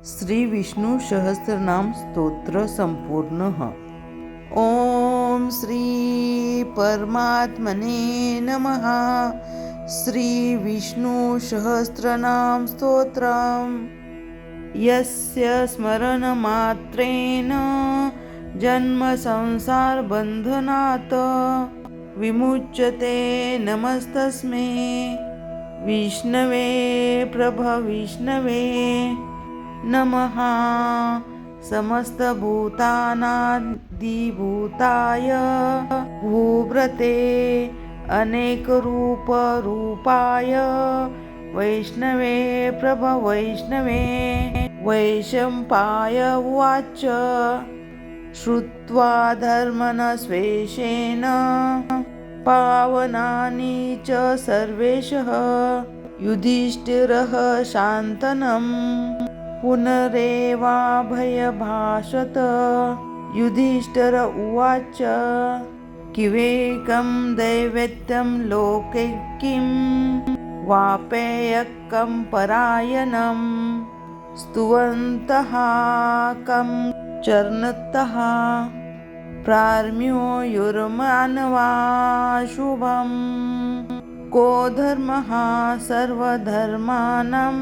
श्री विष्णु सहस्रनाम स्तोत्र संपूर्ण। ओम श्री परमात्मने नमः। श्री विष्णु सहस्रनाम स्तोत्रम् यस्य स्मरण मात्रेण जन्म संसार बंधनात् विमुच्यते। नमस्तस्मै विष्णवे प्रभविष्णवे नमः। समस्तभूतानादिभूताय भूभृते अनेकरूपरूपाय वैष्णवे प्रभवैष्णवे वैशंपाय उवाच। श्रुत्वा धर्मनस्वेशेन पावनानि च सर्वेशः युधिष्ठिरः शान्तनम् पुनरेवाभयभाषत। युधिष्ठिर उवाच किवेकं दैवेत्यं लोके किं वापेयकं परायणं स्तुवन्तः कं चरणतः प्रार्म्यो युर्मानवा शुभम्। को धर्मः सर्वधर्माणां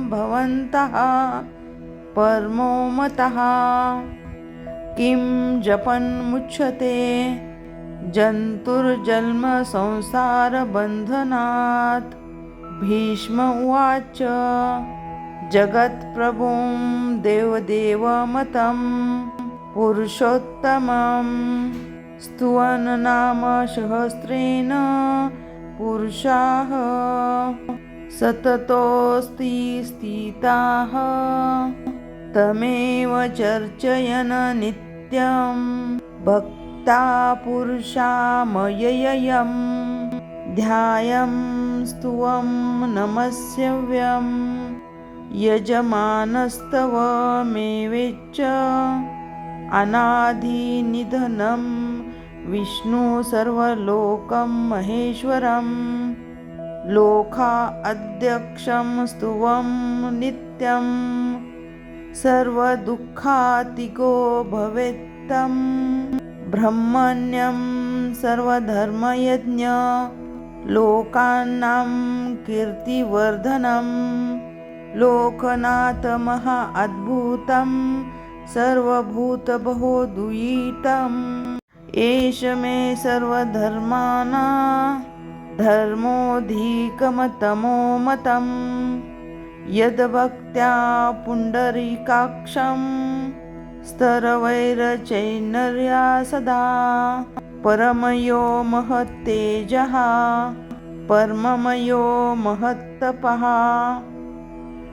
भवन्तः परमो मतः किं जपन् मुच्यते जन्तुर्जन्म संसारबन्धनात्। भीष्म उवाच जगत्प्रभुं देवदेवमतं पुरुषोत्तमं स्तुवन् नाम सहस्रेण पुरुषाः सततोऽस्ति स्थिताः तमेव चर्चयन् नित्यं भक्ता पुरुषामययं ध्यायं स्तुवं नमस्यव्यं यजमानस्तवमेवेच्च अनादिनिधनं विष्णु सर्वलोकं महेश्वरं लोका अध्यक्षं स्तुवं नित्यं सर्वदुःखातिको भवेत्तं ब्रह्मण्यं सर्वधर्मयज्ञ लोकानां कीर्तिवर्धनं लोकनाथ महा अद्भुतं सर्वभूतबहुदुयितम् एष मे सर्वधर्माणां धर्मोऽधिकमतमो मतम् यद्भक्त्या पुण्डरीकाक्षं स्तरवैरचैनर्या सदा परमयो महत्तेजः परममयो महत्तपः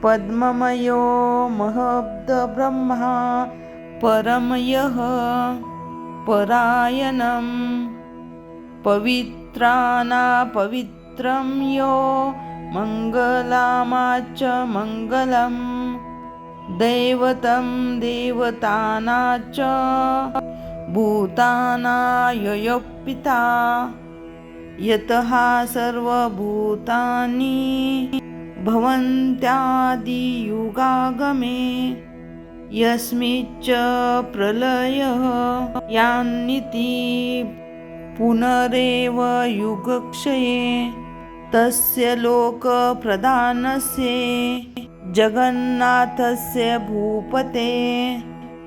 पद्ममयो महद्ब्रह्मा परमयः परायणं पवित्रानापवित्रं यो मङ्गलामाच मङ्गलं दैवतं देवतानाच भूतानाययो पिता यतः सर्वभूतानि भवन्त्यादियुगागमे यस्मिच्च प्रलयः यान्निति पुनरेव युगक्षये तस्य लोकप्रधानस्य जगन्नाथस्य भूपते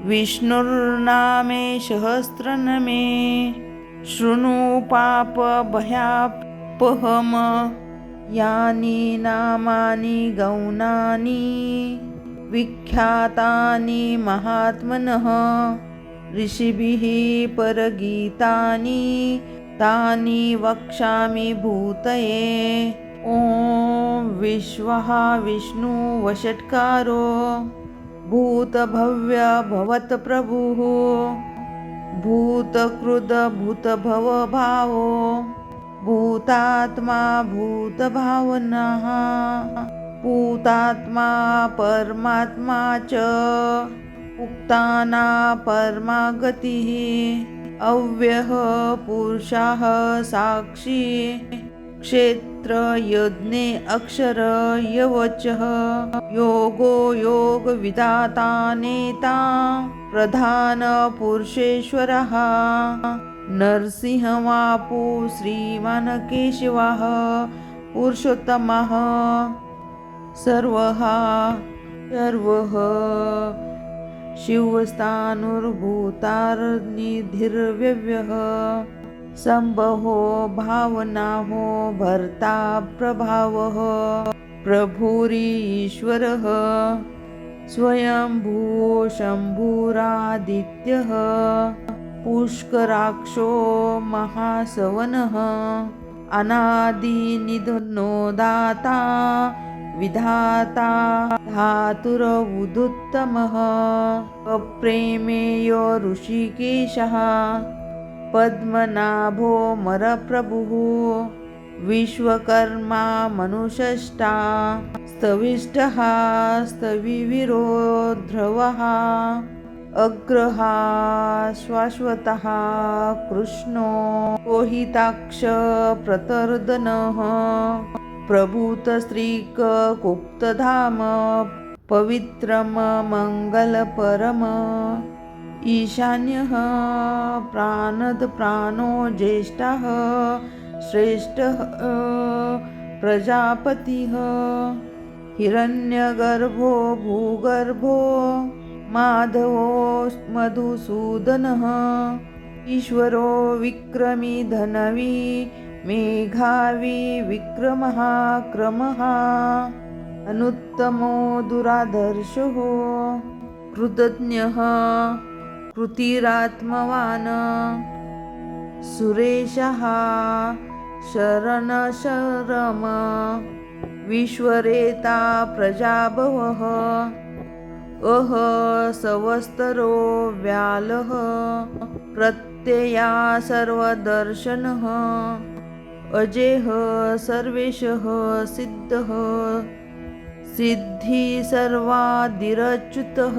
विष्णुर्नामे सहस्रनामे शृणु पापभयापहम् यानि नामानि गौणानि विख्यातानि महात्मनः ऋषिभिः परगीतानि तानि वक्ष्यामि भूतये। ॐ विश्वः विष्णुवषट्कारो भूतभव्य भवत्प्रभुः भूतकृत भूतभवभावो भूतात्मा भूतभावनः भूतात्मा परमात्मा च उक्ताना परमागतिः अव्ययः पुरुषः साक्षी क्षेत्र यज्ञे अक्षर यवचः योगो योग विधाता नेता प्रधान पुरुषेश्वरः नरसिंहवापु श्रीमान केशवः पुरुषोत्तमः सर्वः शिवस्थानुर्भूतार्निधिर्व्यव्यः संभवो भावनाहो भर्ता प्रभावः प्रभुरीश्वरः स्वयंभू शम्भुरादित्यः पुष्कराक्षो महासवनः अनादिनिधनो दाता विधाता धातुरवुदुत्तमः अप्रेमेयो ऋषिकेशः पद्मनाभो मरप्रभुः विश्वकर्मा मनुष्यष्टा स्तविष्ठः स्तविवीरो ध्रुवः अग्रः शाश्वतः कृष्णो लोहिताक्ष प्रतर्दनः प्रभूतस्त्रीकगुप्तधाम पवित्रम मंगलपरम ईशान्यः प्राणो ज्येष्ठः श्रेष्ठः प्रजापतिः हिरण्यगर्भो भूगर्भो माधवो मधुसूदनः ईश्वरो विक्रमी धनवी मेघावी विक्रमः क्रमः अनुत्तमो दुरादर्शो कृतज्ञः कृतिरात्मवान् सुरेशः शरणशरम विश्वरेता प्रजाभवः अह सवस्तरो व्यालः प्रत्यया सर्वदर्शनः अजेह सर्वेशः सिद्धः सिद्धि सर्वादिरच्युतः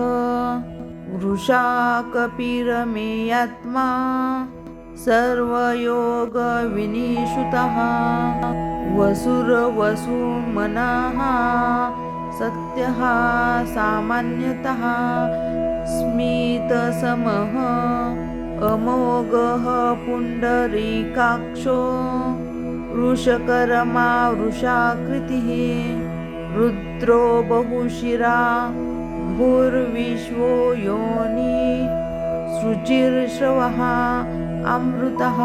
वृषा कपिरमेयात्मा सर्वयोगविनिषुतः वसुरवसुमनः सत्यः सामान्यतः स्मितसमः अमोघः पुण्डरीकाक्षो वृषकर्मा वृषाकृतिः रुद्रो बहुशिरा भूर्विश्वो योनि शुचिर्श्रवः अमृतः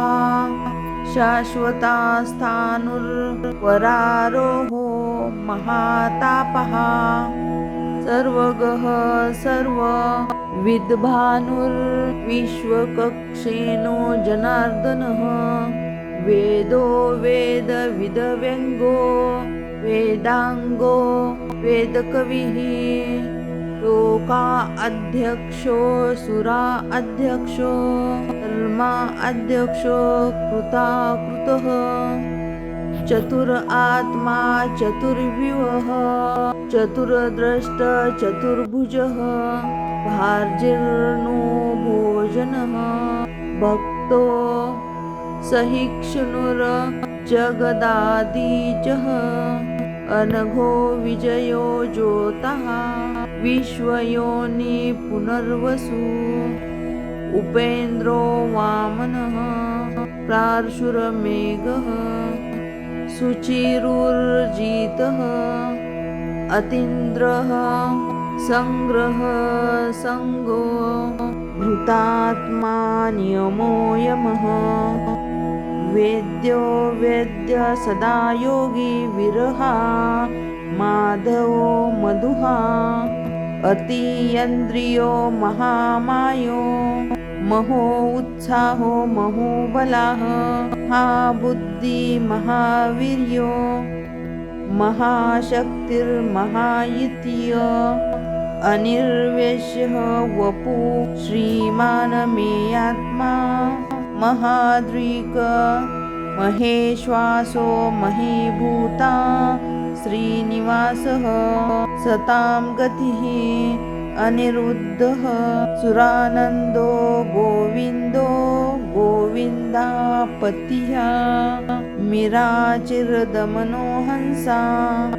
शाश्वतास्थाणुर्वरारोहो महातापः सर्वगः सर्वविद्भानुर्विश्वकक्षेनो जनार्दनः वेदो वेदविदव्यङ्गो वेदांगो वेदकविः लोका अध्यक्षो सुरा अध्यक्षो धर्मा अध्यक्षो कृताकृतः चतुर आत्मा चतुर्विवः चतुर्द्रष्ट चतुर्भुजः भार्जिर्नो भोजनः भक्तो सहिष्णुर जगदादिजः अनघो विजयो ज्योतः विश्वयोनि पुनर्वसु उपेन्द्रो वामनः प्रार्शुरमेघः सुचिरुर्जितः अतीन्द्रः संग्रह संगो भृतात्मा नियमो यमः वेद्यो वेद्य सदा योगी विरहा माधवो मधुहा अतीन्द्रियो महामायो महो उत्साहो महोबलः महाबुद्धि महावीर्यो महाशक्तिर्महायित्य अनिर्वेश्यः वपु श्रीमान् मे आत्मा महाद्रिक महेश्वासो महीभूता श्रीनिवासः सतां गतिः अनिरुद्धः सुरानन्दो गोविन्दो गोविन्दापतिः तिमिराचिरदमनो हंसा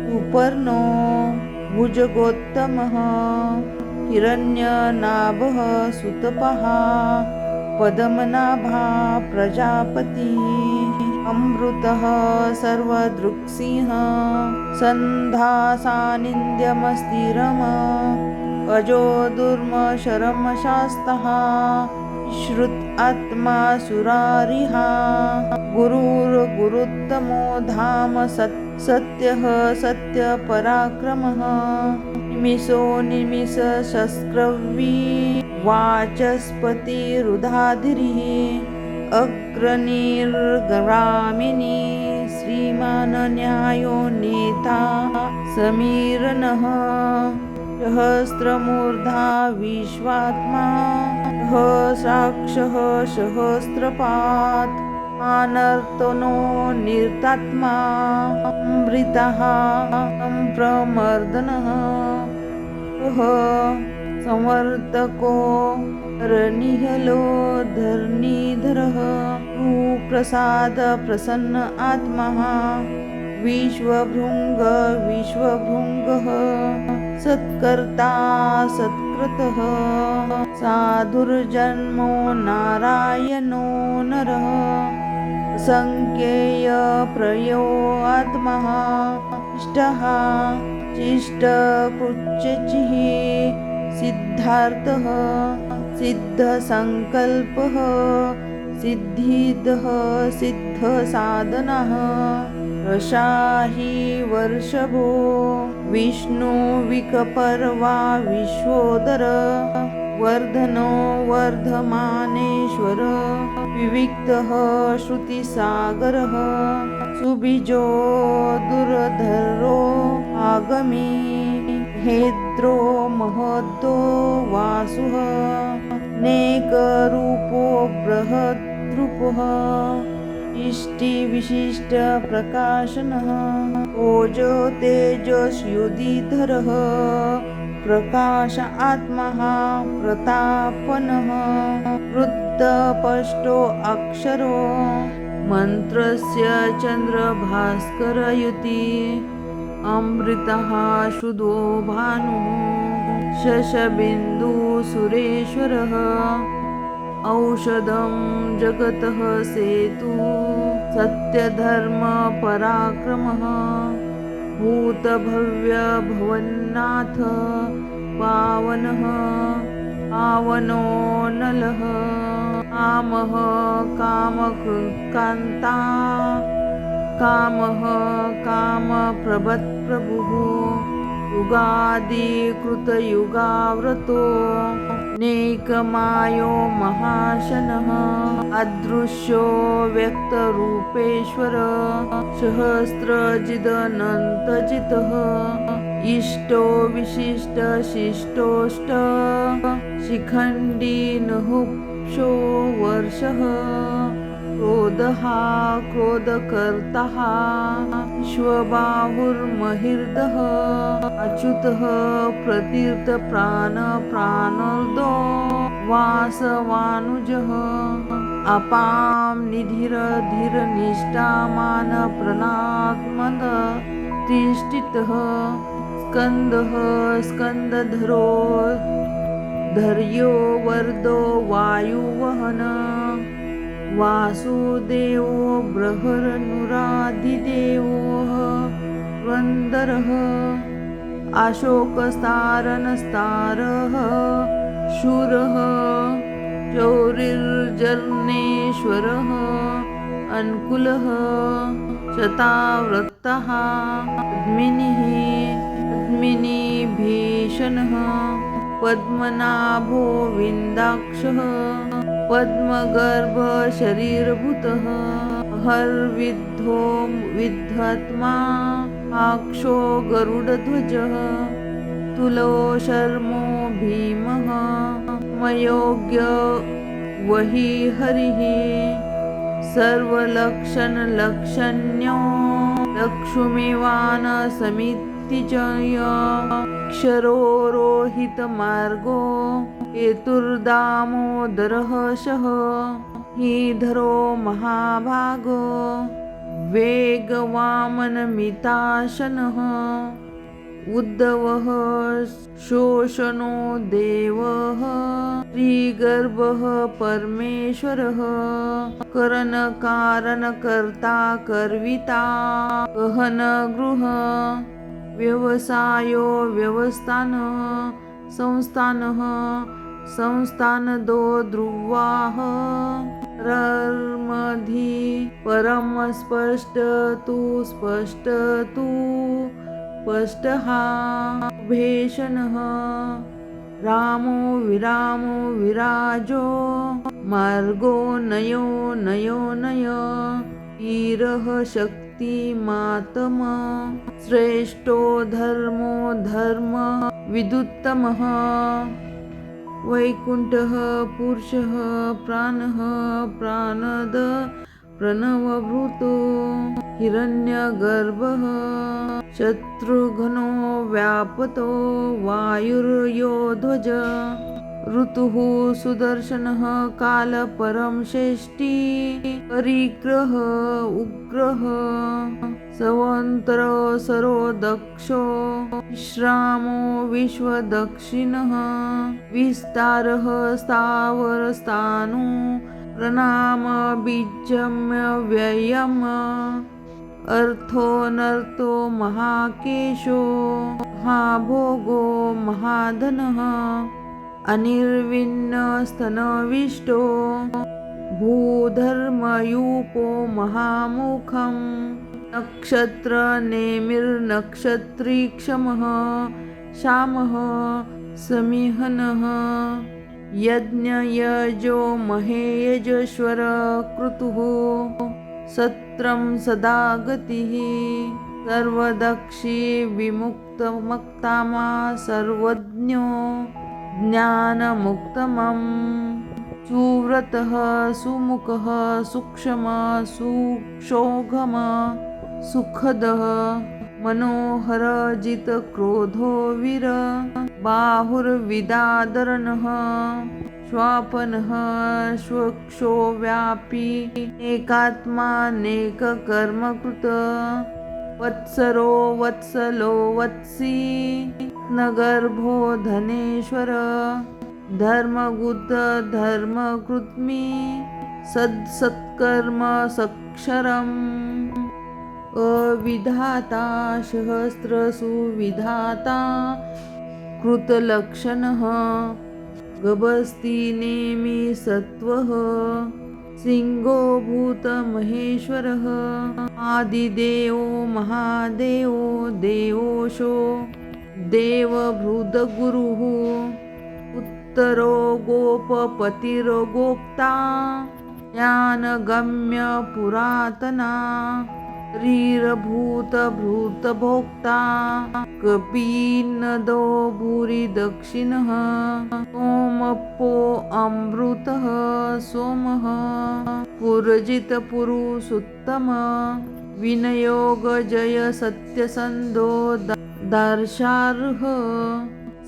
सुपर्णो भुजगोत्तमः हिरण्यनाभः सुतपः पद्मनाभा प्रजापतिः अमृतः सर्वदृक्सिंह सन्धासानिन्द्यमस्थिरम् अजो दुर्मशरमशास्तः श्रुत आत्मा सुरारिः गुरुर्गुरुत्तमो धाम सत्यः सत्यपराक्रमः निमिषो निमिषशस्त्रवी वाचस्पतिरुधाधिरिः अग्रणीर्ग्रामिणी श्रीमान् न्यायो नेता समीरणः सहस्रमूर्धा विश्वात्मा साक्षः सहस्रपात् अनर्तनो निर्तात्मा अमृतः प्रमर्दनः समर्तको रनिहलो धरणीधरः सुप्रसाद प्रसन्न आत्मा विश्वभृङ्गः सत्कर्ता सत्कृतः साधुर्जन्मो नारायणो नरः संज्ञेय प्रयो आत्मा इष्टः चिष्टकृच्यचिः सिद्धार्थः सिद्धसंकल्पः सिद्धिदः सिद्धसाधनः रशाहि वर्षभो विष्णुविकपर्वा विश्वोदर वर्धनो वर्धमानेश्वर विविक्तः श्रुतिसागरः सुबीजो दुरधरो आगमी हेद्रो महद्दो वासुः नेकरूपो बृहद्रूपः इष्टिविशिष्ट प्रकाशनः ओजो तेजस्युदिधरः प्रकाश आत्मा प्रतापनः वृद्धपष्टो अक्षरो मन्त्रस्य चन्द्रभास्करयुति अमृतः शुद्धो भानुः शशबिन्दु सुरेश्वरः औषधं जगतः सेतु सत्यधर्मपराक्रमः भूतभव्य भवन्नाथ पावनः पावनो नलः कामः कामकृत्कान्ता कामः कामप्रभत्प्रभुः युगादिकृतयुगाव्रतो नेकमायो महाशनः अदृश्यो व्यक्तरूपेश्वर सहस्रजिदनन्तजितः इष्टो विशिष्ट शिष्टोष्ट शिखण्डी नहुक्षो वर्षः क्रोधः क्रोधकर्तः विश्वबाहुर्महिर्दः अच्युतः प्रतीर्थप्राणप्राणोदो वासवानुजः अपां निधिरधिरनिष्ठामानप्रणात्मद तिष्ठितः स्कन्दः स्कन्दधरो धर्यो वर्धो वायुवहन वासुदेवो बृहन्नुराधिदेवो वन्दरः अशोकस्तारनस्तारः शूरः चौरिर्जर्नेश्वरः अनुकूलः शतावृत्तः पद्मिनीभीषणः पद्मनाभो विन्दाक्षः पद्मगर्भशरीरभूतः हर्विद्धो विद्धात्मा आक्षो गरुडध्वजः तुलो शर्मो भीमः मयोग्य वही हरिः सर्वलक्षणलक्षण्यो लक्ष्मीवान् समितिजय क्षरो रोहितमार्गो हेतुर्दामोदरः शः हीधरो महाभागो वेगवामनमिताशनः उद्धवः शोषणो देवः श्रीगर्भः परमेश्वरः करणकारणकर्ता कर्विता गहन गृह व्यवसायो व्यवस्थानः संस्थानः संस्थानदो ध्रुवाः रर्मधि परम स्पष्टतु स्पष्टतु स्पष्टः भेषणः रामो विरामो विराजो मार्गो नयो नयो नय वीरः शक्तिमातम श्रेष्ठो धर्मो धर्म विदुत्तमः वैकुण्ठः पुरुषः प्राणः प्राणद प्रणवभूतो हिरण्यगर्भः शत्रुघ्नो व्यापतो वायुर्योध्वज ऋतुः सुदर्शनः कालपरं षष्ठी परिग्रह उग्रः सवन्तरसरो दक्षो विश्रामो विश्वदक्षिणः विस्तारः स्थावरस्थाणु प्रणाम बीजम्य व्ययम् अर्थोऽनर्थो महाकेशो महाभोगो महाधनः अनिर्विण्णस्तनविष्टो भूधर्मयूपो महामुखं नक्षत्रनेमिर्नक्षत्रीक्षमः श्यामः समिहनः यज्ञयजो महेयजश्वर क्रतुः सत्रं सदा गतिः सर्वदक्षी विमुक्तमक्तामा सर्वज्ञो ज्ञानमुक्तमम् सुव्रतः सुमुखः सूक्ष्मः सुक्षोघम सुखदः मनोहर जितक्रोधो वीर बाहुर्विदादरनः श्वापनः स्वक्षो व्यापी एकात्मानेककर्मकृत वत्सरो वत्सलो वत्सी नगर्भो धनेश्वर धर्मगुद धर्मकृत्मि सत्कर्म सक्षरम् अविधाता सहस्रसु विधाता कृतलक्षणः गभस्ति नेमि सत्वः सिंहो भूतमहेश्वरः आदिदेवो महादेवो देवोशो देवभृदगुरुः उत्तरो गोपपतिर्गोप्ता ज्ञानगम्य पुरातना रीरभूतभूतभोक्ता कपीनदो भूरि दक्षिणः सोमपो अमृतः सोमः पुरजितपुरुषोत्तम विनयोगजय सत्यसन्धो दार्शार्ह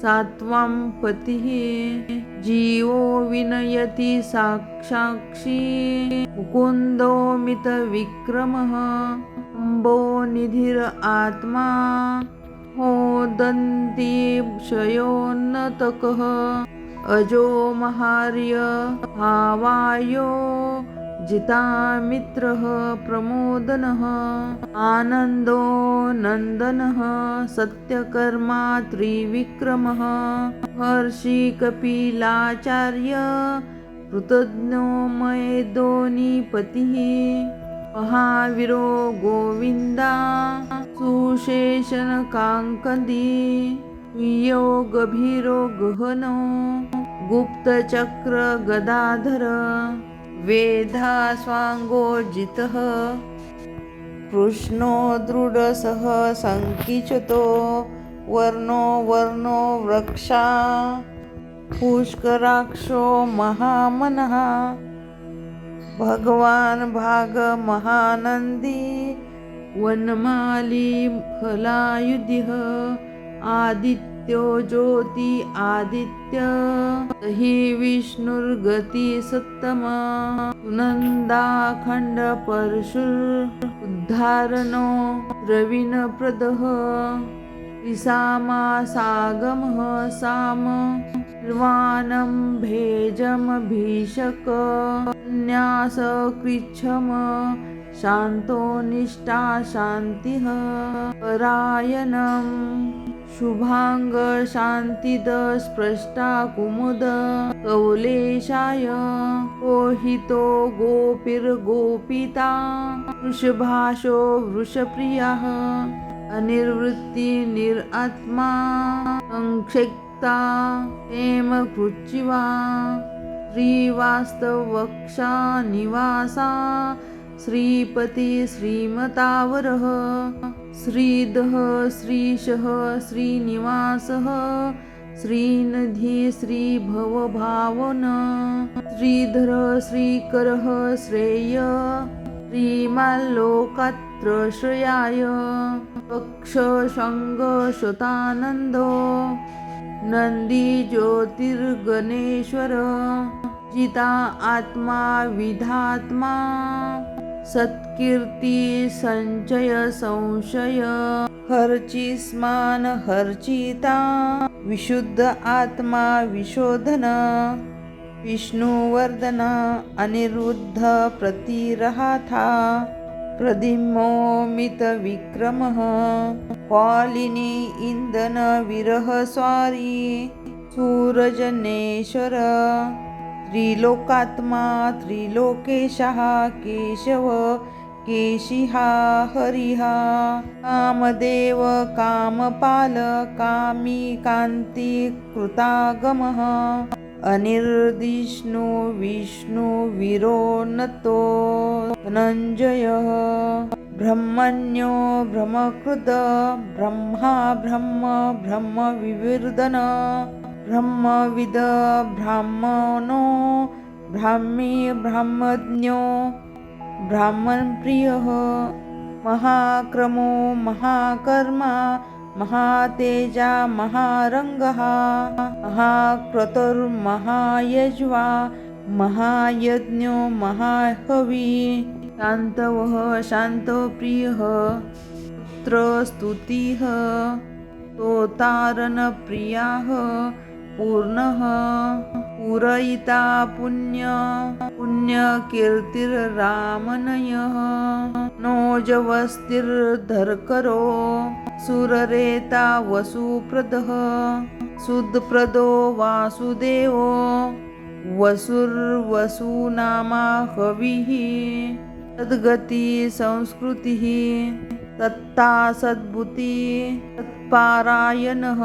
सात्वं पतिः जीवो विनयति साक्षाक्षी मुकुन्दो मितविक्रमः अम्बो निधिर आत्मा होदन्ति क्षयोन्नतकः अजो महार्य भावायो जितामित्रः प्रमोदनः आनन्दो नन्दनः सत्यकर्मा त्रिविक्रमः हर्षि कपिलाचार्य कृतज्ञो मयेदोनिपतिः महावीरो गोविन्दा सुशेषनकाङ्कदी यो गभीरो गहनो गुप्तचक्र गदाधर वेधा स्वाङ्गोर्जितः कृष्णो दृढसः सङ्कीचतो वर्णो वर्णो वृक्षा पुष्कराक्षो महामनः भगवान् भाग महानन्दी वनमाली फलायुधिः आदित्यो ज्योति आदित्य हि विष्णुर्गति सत्तम सुनन्दाखण्ड परशुर् उद्धारणो द्रविणप्रदः त्रिसामासागमः साम निर्वाणं भेजमभीषक न्यासकृच्छम शान्तो निष्ठा शान्तिः परायणं शुभांग शान्तिद स्पृष्टा कुमुद कौलेशाय कोहितो गोपीर्गोपिता वृषभाशो वृषप्रियः अनिर्वृत्ति निरात्मा संक्षिप्ता हेम कृच्चिवा श्रीवास्तवक्षा निवासा श्रीपति श्रीमतावरः श्रीधः श्रीशः श्रीनिवासः श्रीनिधि श्रीभवभावन श्रीधर श्रीकरः श्रेय श्रीमाल्लोकत्रश्रयाय पक्षशङ्गशतानन्दो नन्दी ज्योतिर्गणेश्वर जिता आत्मा विधात्मा सत्कीर्ति संचय संशय हर्चिस्मान हर्चिता विशुद्ध आत्मा विशोधन विष्णुवर्धन अनिरुद्ध प्रतिरहाथा प्रद्युम्नोमित विक्रमः क्वालिनी इंदन विरह स्वारी सूरजनेश्वर त्रिलोकात्मा त्रिलोकेशः केशव केशिहा हरिहा कामदेव कामपाल कामी कान्ति कृतागमः अनिर्दिष्णु विष्णु विरोन्नतो धनञ्जयः ब्रह्मण्यो ब्रह्मकृत ब्रह्मा ब्रह्म ब्रह्मविवर्धन ब्रह्मविद ब्राह्मणो ब्राह्मी ब्रह्मज्ञो ब्राह्मणप्रियः महाक्रमो महाकर्मा महातेजा महारङ्गः महाक्रतुर्महायज्वा महायज्ञो महाहवी शान्तवः शान्तप्रियः पुत्रस्तुतिः स्तोतारणप्रियः पूर्णः पूरयिता पुण्यकीर्तिर्रामनयः नोजवस्तिर्धरकरो सुररेता वसुप्रदः सुदप्रदो वासुदेवो वसुर्वसुनामा हविः तद्गति संस्कृतिः तत्ता सद्बुद्धि तत्पारायणः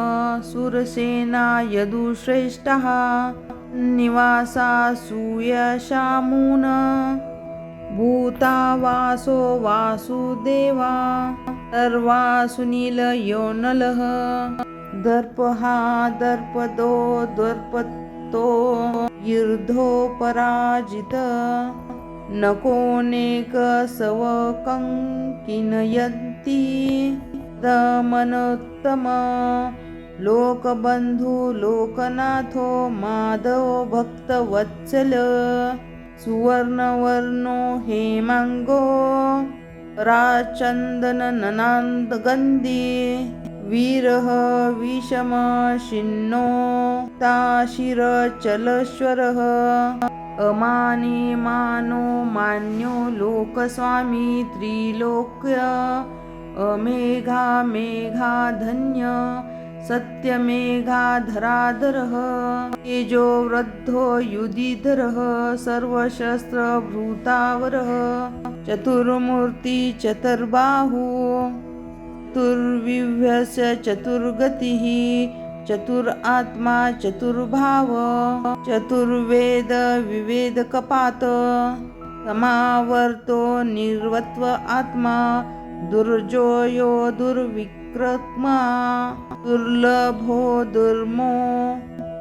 सुरसेना यदुश्रेष्ठः निवासा सूयशामून भूतावासो वासुदेवा सर्वासुनीलयोनलः दर्पहा दर्पदो दर्पतो यूर्ध्वोपराजित नकोनेकसवकङ्किनयन्ति दमनोत्तम लोकबन्धु लोकनाथो माधव भक्तवत्सल सुवर्णवर्णो हेमांगो राचन्दनननान्दगन्धि वीरः विषम शिन्नो ताशिरचलश्वरः अमानी मानो मान्यो लोकस्वामी त्रिलोक्य अमेघा मेघा धन्य सत्यमेघाधराधरः तेजो वृद्धो युधिधरः सर्वशस्त्रभृतावरः चतुर्मूर्ति चतुर्बाहु चतुर्विभ्यस्य चतुर्गतिः चतुरात्मा चतुर्भाव चतुर्वेद विवेदकपात समावर्तो निर्वत्व आत्मा दुर्जोयो दुर्विक्रत्मा दुर्लभो दुर्मो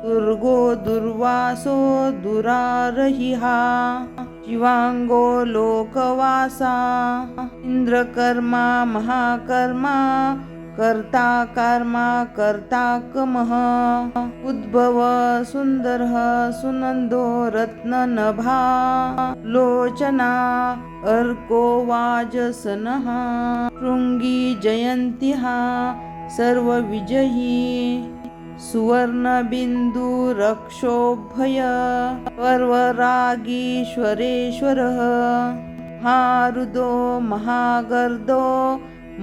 दुर्गो दुर्वासो दुरारहिहा शिवांगो लोकवासा इंद्रकर्मा महाकर्मा कर्ता कर्मा कर्ता कमः उद्भव सुन्दरः सुनन्दो रत्ननभा लोचना अर्को वाजसनः शृङ्गी जयन्त्यः सर्वविजयी सुवर्णबिन्दुरक्षोभय पर्वरागीश्वरेश्वरः महारुदो महागर्दो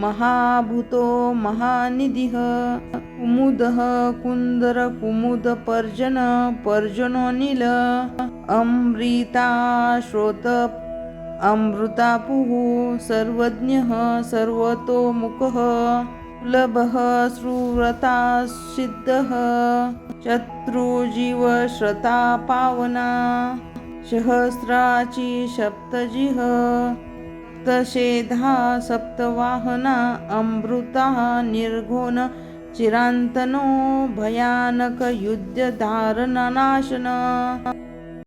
महाभूतो महानिधिः कुमुदः कुन्दर कुमुदपर्जन पर्जनो नील अमृताश्रोत अमृतापुः सर्वज्ञः सर्वतोमुखः सुलभः सुव्रतासिद्धः शत्रुजीवश्रता पावना सहस्राची सप्तजिः सप्तशेधा सप्तवाहना अमृतः निर्घोण चिरान्तनो भयानक युद्धधारणनाशन